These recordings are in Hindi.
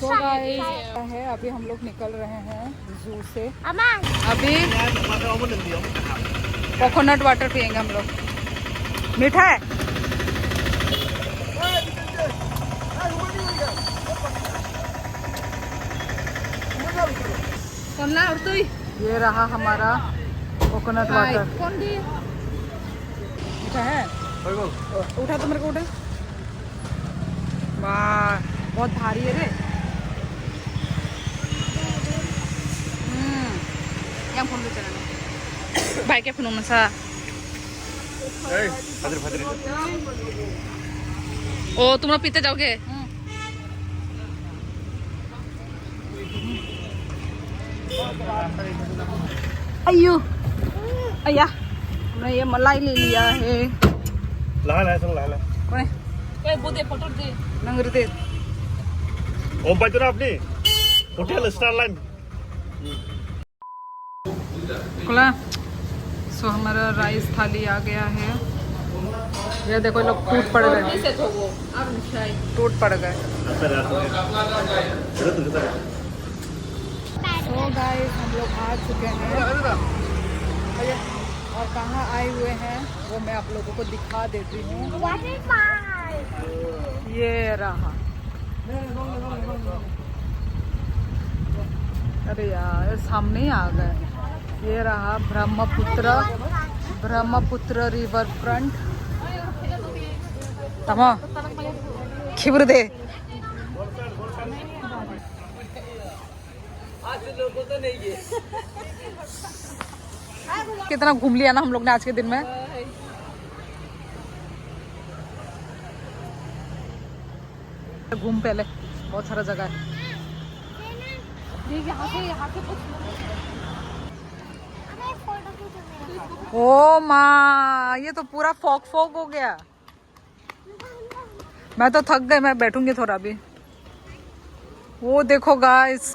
तो गाइस है अभी हम लोग निकल रहे हैं जू से। अभी कोकोनट वाटर पियेंगे हम लोग। मीठा है। और तो ये रहा हमारा कोकोनट वाटर। मीठा है। उठा तो मेरे को, उठा। वाह बहुत भारी है रे। yang phone chalaना भाई के फोन में सा ओ तुम लोग पीते जाओगे। अयो अया हमने ये मलाई ले लिया है। ला कौन है? बुदे फोटो दे नंगर दे ओ बच्चों अपनी होटल स्टारलाइन खुला। सो हमारा राइस थाली आ गया है। ये देखो लोग टूट पड़ गए, टूट पड़ गए। सो गाइस हम लोग आ चुके हैं और कहाँ आए हुए हैं वो मैं आप लोगों को दिखा देती हूँ। ये रहा। अरे यार सामने ही आ गए। ये रहा ब्रह्मपुत्र रिवर फ्रंट। तमा खिबर दे। कितना घूम लिया ना हम लोग ने आज के दिन में। घूम पहले बहुत सारा जगह है। ओ माँ ये तो पूरा फॉग हो गया। मैं तो थक गई, मैं बैठूंगी थोड़ा भी। वो देखो गाइस,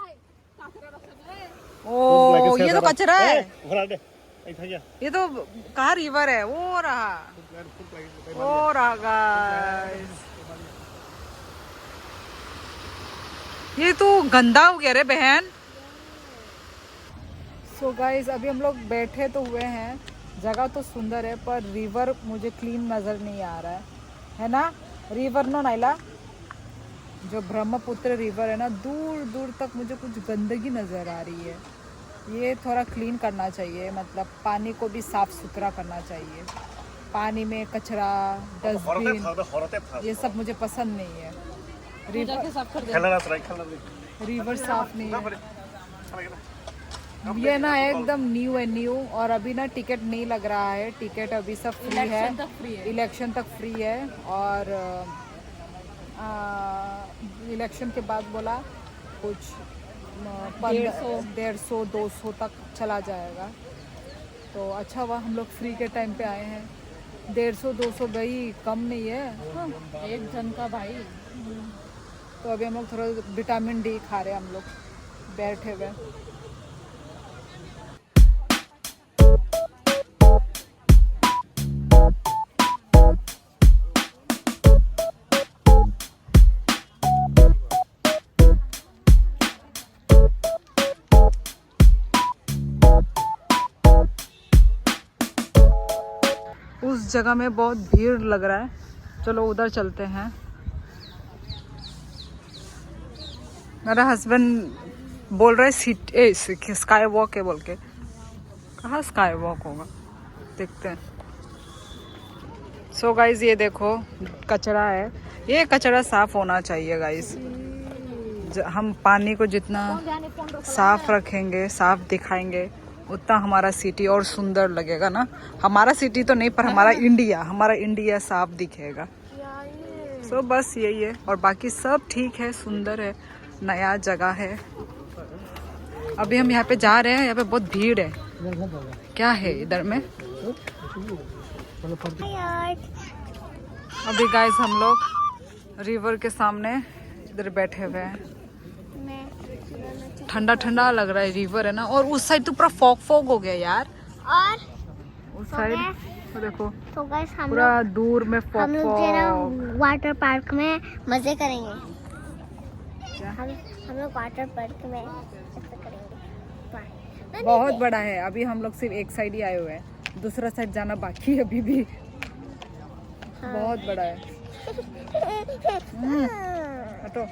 ओ ये तो कचरा है। ये तो कहाँ रिवर है। वो रहा गाइस। ये तो गंदा हो गया रे बहन। सो गाइस अभी हम लोग बैठे तो हुए हैं। जगह तो सुंदर है पर रिवर मुझे क्लीन नज़र नहीं आ रहा है ना। रिवर नो नाइला जो ब्रह्मपुत्र रिवर है ना, दूर दूर तक मुझे कुछ गंदगी नज़र आ रही है। ये थोड़ा क्लीन करना चाहिए, मतलब पानी को भी साफ़ सुथरा करना चाहिए। पानी में कचरा, डस्टबिन, ये सब मुझे पसंद नहीं है। रिवर साफ नहीं है। ये ना एकदम न्यू है, न्यू। और अभी ना टिकट नहीं लग रहा है। टिकट अभी सब फ्री है, इलेक्शन तक फ्री है। और इलेक्शन के बाद बोला कुछ 150-200 तक चला जाएगा। तो अच्छा हुआ हम लोग फ्री के टाइम पे आए हैं। 150-200 गई कम नहीं है। एक जन का भाई। तो अभी हम लोग थोड़ा विटामिन डी खा रहे हैं हम लोग बैठे हुए। उस जगह में बहुत भीड़ लग रहा है, चलो उधर चलते हैं। मेरा हस्बैंड बोल रहा है स्काई वॉक है बोल के। कहाँ स्काई वॉक होगा, देखते हैं। सो गाइज ये देखो कचरा है। ये कचरा साफ होना चाहिए गाइज। हम पानी को जितना साफ रखेंगे, साफ दिखाएंगे, उतना हमारा सिटी और सुंदर लगेगा ना। हमारा सिटी तो नहीं पर हमारा इंडिया साफ दिखेगा। सो बस यही है और बाकी सब ठीक है, सुंदर है, नया जगह है। अभी हम यहाँ पे जा रहे हैं। यहाँ पे बहुत भीड़ है। क्या है इधर में? अभी गाइस हम लोग रिवर के सामने इधर बैठे हुए हैं। ठंडा ठंडा लग रहा है, रिवर है ना। और उस साइड तो पूरा फॉग हो गया यार। और उस साइड तो देखो तो गाइस हम पूरा दूर में हम लोग वाटर पार्क में मजे करेंगे। हम लोग वाटर पार्क में ऐसा करेंगे। बहुत बड़ा है। अभी हम लोग सिर्फ एक साइड ही आए हुए हैं, दूसरा साइड जाना बाकी है अभी भी। बहुत बड़ा है। हटो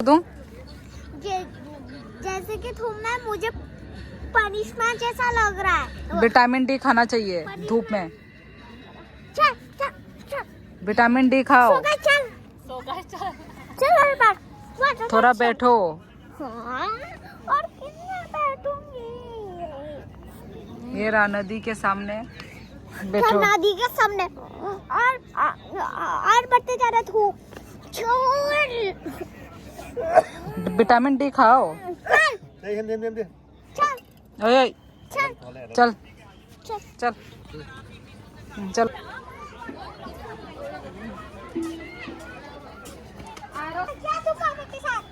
दूं? जैसे कि तुमने मुझे पनिशमेंट जैसा लग रहा है। विटामिन डी खाना चाहिए धूप में। चल चल चल विटामिन डी खाओ। चल सो गाइस चल चल मेरे पास थोड़ा बैठो। हाँ, और कितना बैठूंगी? ये रहा नदी के सामने बैठो। नदी के सामने और बढ़ते जा रहा धूप। विटामिन डी खाओ। चल चल ओए चल चल चल चल चल। क्या तू पापा के साथ?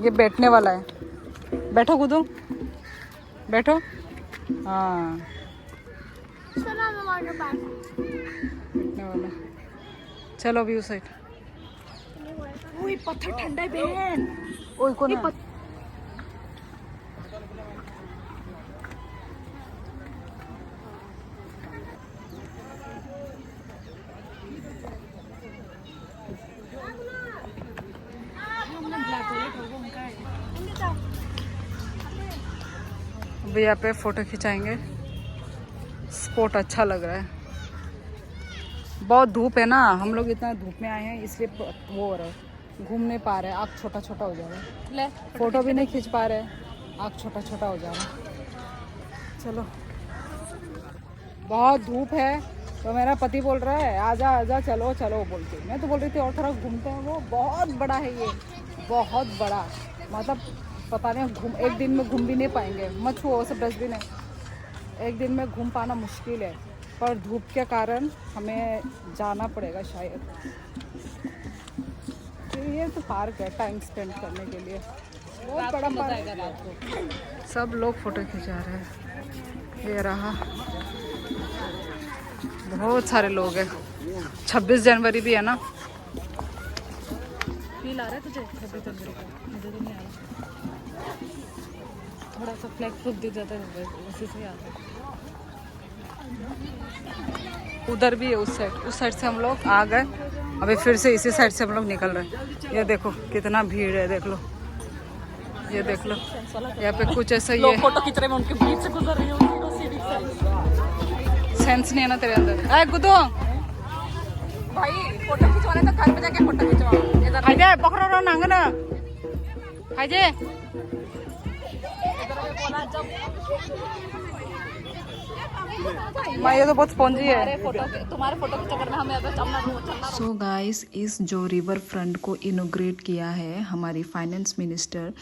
ये बैठने वाला है। बैठो कूदो, बैठो। हाँ चलो मैं वाटर पार्क। बैठने वाला। चलो अभी उस साइड। ओए पत्थर ठंडा है बहन। ओए कौन है? अभी यहाँ पे फोटो खिंचाएंगे। स्पॉट अच्छा लग रहा है। बहुत धूप है ना, हम लोग इतना धूप में आए हैं इसलिए वो हो रहा है, घूम नहीं पा रहे, आँख छोटा छोटा हो जा रहा है। ले फोटो भी नहीं खींच पा रहे, आँख छोटा छोटा हो जा रहा है। चलो बहुत धूप है तो मेरा पति बोल रहा है आजा आजा चलो चलो बोलते। मैं तो बोल रही थी और थोड़ा घूमते हैं। वो बहुत बड़ा है, ये बहुत बड़ा, मतलब पता नहीं घूम एक दिन में घूम भी नहीं पाएंगे। मत छुओ, सब डस्टबिन है। एक दिन में घूम पाना मुश्किल है, पर धूप के कारण हमें जाना पड़ेगा शायद। ये तो पार्क है टाइम स्पेंड करने के लिए, बहुत बड़ा पार्क है। सब लोग फोटो खिंचा रहे हैं। ये रहा, बहुत सारे लोग हैं। 26 जनवरी भी है ना। फील आ रहा है तुझे 26 जनवरी का? मुझे तो नहीं आ रहा। थोड़ा सा फ्लैग प्रूफ दे जाता है उसी से आता है। उधर भी है उस साइड से हम लोग आ गए। अभी फिर से इसी साइड से हम लोग निकल रहे हैं। ये देखो कितना भीड़ है, देख लो, ये देख लो। यहाँ पे कुछ ऐसा ये फोटो खींच रहे हैं, उनके बीच से गुजर रही हूँ। सेंस नहीं है ना तेरे अंदर। अरे गुदो भाई फोटो खिंचवाने तो घर पे जाके फोटो खिंचवाओ। इधर हाइजे पकड़ो रो नांग ना हाइजे। ये तो बहुत स्पॉन्जी है। तुम्हारे फोटो के चक्कर में हमें अगर चलना। सो गाइस, इस जो रिवर फ्रंट को इनोग्रेट किया है हमारी फाइनेंस मिनिस्टर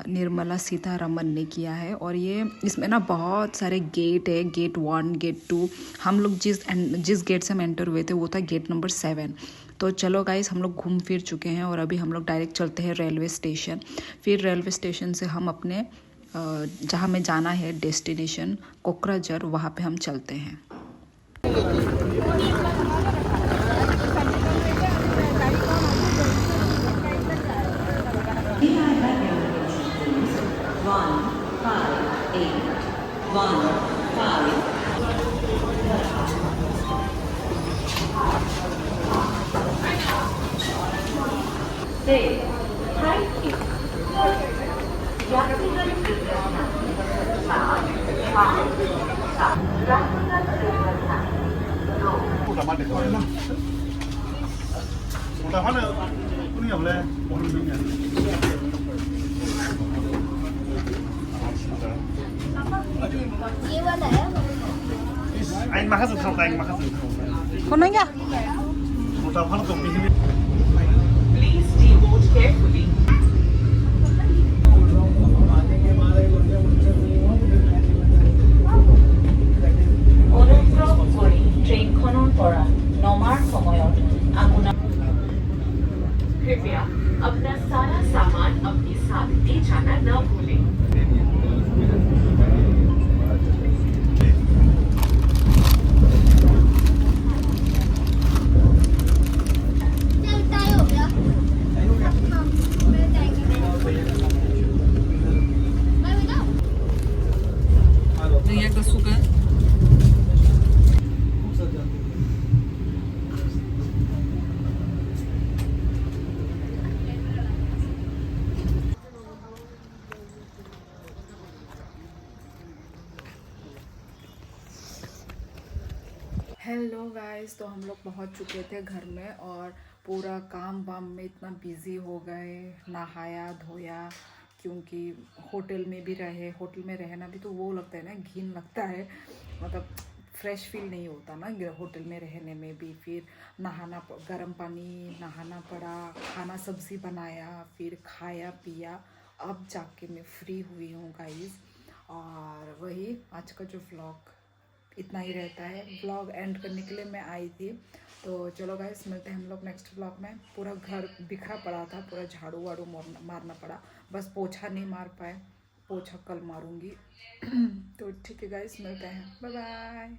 निर्मला सीतारमन ने किया है। और ये इसमें ना बहुत सारे गेट है, गेट 1, गेट 2। हम लोग जिस गेट से हम एंटर हुए थे वो था गेट नंबर 7। तो चलो गाइस, हम लोग घूम फिर चुके हैं और अभी हम लोग डायरेक्ट चलते हैं रेलवे स्टेशन। फिर रेलवे स्टेशन से हम अपने जहाँ हमें जाना है डेस्टिनेशन कोकराझार, वहाँ पे हम चलते हैं। ये वाला है। Anh mặc hết không? Anh mặc hết không? कौन है क्या? Một tàu hết không? Please devote carefully. অনুগ্ৰহ কৰি ট্ৰেইনখনৰ পৰা নমাৰ সময়ত আপোনাৰ कृपया अपना सारा सामान अपने साथ ले जाना न भूलें। गाइस, तो हम लोग पहुंच चुके थे घर में और पूरा काम वाम में इतना बिजी हो गए, नहाया धोया, क्योंकि होटल में भी रहे, होटल में रहना भी तो वो लगता है ना, घिन लगता है, मतलब फ्रेश फील नहीं होता ना होटल में रहने में भी। फिर गर्म पानी नहाना पड़ा, खाना सब्जी बनाया, फिर खाया पिया, अब जाके मैं फ्री हुई हूँ गाइस। और वही आज का जो व्लॉग इतना ही रहता है। व्लॉग एंड करने के लिए मैं आई थी, तो चलो गाइस मिलते हैं हम लोग नेक्स्ट व्लॉग में। पूरा घर बिखरा पड़ा था, पूरा झाड़ू वाड़ू मारना पड़ा, बस पोछा नहीं मार पाए, पोछा कल मारूंगी। तो ठीक है गाइस, मिलते हैं, बाय बाय।